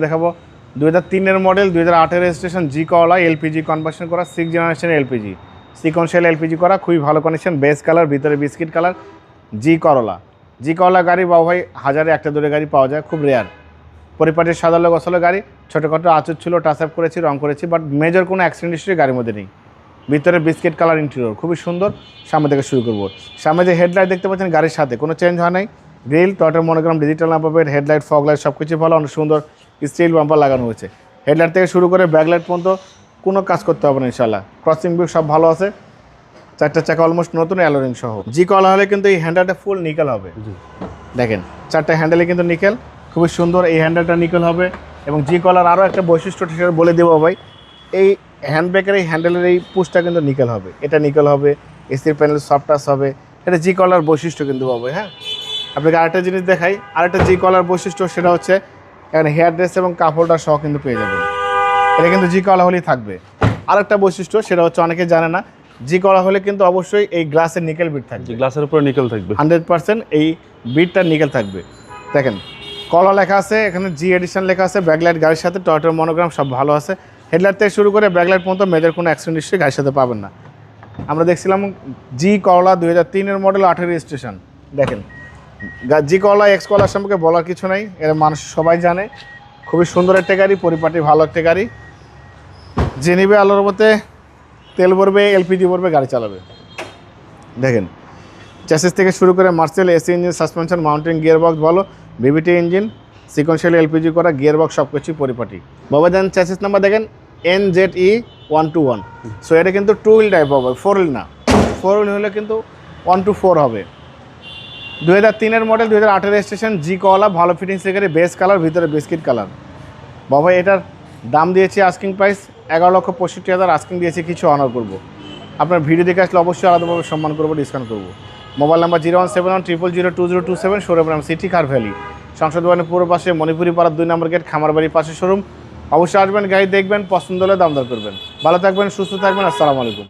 দেখাবো 2003-এর model, 2008-এর registration, জি করলা, LPG conversion করা, 6 জেনারেশন এলপিজি, সিকোয়েন্সিয়াল এলপিজি করা, খুবই ভালো কন্ডিশন, বেস কালার, ভিতরে বিস্কিট কালার, জি করলা গাড়ি বাবু ভাই হাজারে একটা দুটো গাড়ি পাওয়া যায়, খুব রেয়ার। পরিপাটির সাদা লোক আসলে গাড়ি, ছোটোখাটো আঁচড় ছিল, টাচ আপ করেছি, রং করেছি, বাট মেজর কোনো অ্যাক্সিডেন্ট হিস্ট্রি গাড়ির মধ্যে নেই। ভিতরে বিস্কিট কালার ইন্টেরিয়র খুবই সুন্দর। সামনে থেকে শুরু করবো। সামনে যে হেডলাইট দেখতে পাচ্ছেন গাড়ির সাথে কোনো চেঞ্জ হয় নাই। গ্রিল, টয়টার monogram, digital number, headlight, fog light সব কিছু ভালো, অনেক সুন্দর স্টিল বাম্পার লাগানো হয়েছে। হেডলাইট থেকে শুরু করে ব্যাকলাইট পর্যন্ত কোনো কাজ করতে হবে না ইনশাল্লাহ। ক্রসিং ভিউ সব ভালো আছে। চারটা চাকা অলমোস্ট নতুন, অ্যালোরিং সহ। জি কলা হলে কিন্তু এই হ্যান্ডেলটা ফুল নিকেল হবে। দেখেন চারটা হ্যান্ডেলে কিন্তু নিকেল, খুবই সুন্দর। এই হ্যান্ডেলটা নিকেল হবে। এবং জি কলার আরও একটা বৈশিষ্ট্য সেটা বলে দেবো ভাই, এই হ্যান্ডব্রেকের এই হ্যান্ডেলের এই পুশটা কিন্তু নিকেল হবে, এটা নিকেল হবে। এসির প্যানেল সফট টাচ হবে, এটা জি কলার বৈশিষ্ট্য কিন্তু পাবে। হ্যাঁ, আপনাকে আরেকটা জিনিস দেখাই, আরেকটা জি কলার বৈশিষ্ট্য, সেটা হচ্ছে এখানে হেয়ার ড্রেস এবং কাপড়টা সহ কিন্তু পেয়ে যাবেন। এটা কিন্তু জি কলা হলেই থাকবে। আরেকটা বৈশিষ্ট্য সেটা হচ্ছে অনেকে জানে না, জি কলা হলে কিন্তু অবশ্যই এই গ্লাসের নিকেল বিট থাকবে, গ্লাসের উপরে নিকেল থাকবে 100%। এই বিটটা নিকেল থাকবে। দেখেন কলা লেখা আছে, এখানে জি এডিশন লেখা আছে, ব্যাকলাইট গাড়ির সাথে, টয়টার মনোগ্রাম সব ভালো আছে। হেডলাইট থেকে শুরু করে ব্যাকলাইট পর্যন্ত মেজর কোনো অ্যাক্সিডেন্ট হিস্ট্রি গাড়ির সাথে পাবেন না। আমরা দেখছিলাম জি করলা 2003-এর মডেল, 8-এর রেজিস্ট্রেশন। দেখেন জি করলা এক্স করলার সম্পর্কে বলার কিছু নাই, এরা মানুষ সবাই জানে। খুবই সুন্দর একটা গাড়ি, পরিপাটি ভালো একটা গাড়ি। যে নিবে আলোর মতে তেল ভরবে, এলপিজি ভরবে, গাড়ি চালাবে। দেখেন চ্যাসিস থেকে শুরু করে Marcel, AC engine, suspension, mountain, gear box ভালো, ভিভিটি ইঞ্জিন, সিকোয়েন্সিয়াল এলপিজি করা, গিয়ার বক্স সব কিছুই পরিপাটি। বাবা দেন চ্যাসিস নাম্বার দেখেন NZE121। সো এটা কিন্তু 2 হুইল টাইপ হবে, 4 হুইল না। 4 হুইল হলে কিন্তু 124 হবে। 2003-এর মডেল, 2008-এর রেজিস্ট্রেশন, জি কলা, ভালো ফিটিংস গাড়ি, বেস কালার, ভিতরে বিস্কিট কালার। বাবা এটার দাম দিয়েছি আস্কিং প্রাইস 11,65,000 আস্কিং দিয়েছি, কিছু অনার করবো। আপনার ভিডিও দেখে আসলে অবশ্যই আলাদাভাবে সম্মান করবো, ডিসকাউন্ট করবো। মোবাইল নাম্বার 01710002027, শোরুম নাম সিটি কার ভ্যালি, সংসদ ভবনের পূর্ব পাশে, মণিপুরি পাড়ার 2 নম্বর গেট, খামারবাড়ির পাশে শোরুম। অবশ্যই আসবেন, গাড়ি দেখবেন, পছন্দ হলে দাম দর করবেন। ভালো থাকবেন, সুস্থ থাকবেন, আসসালামু আলাইকুম।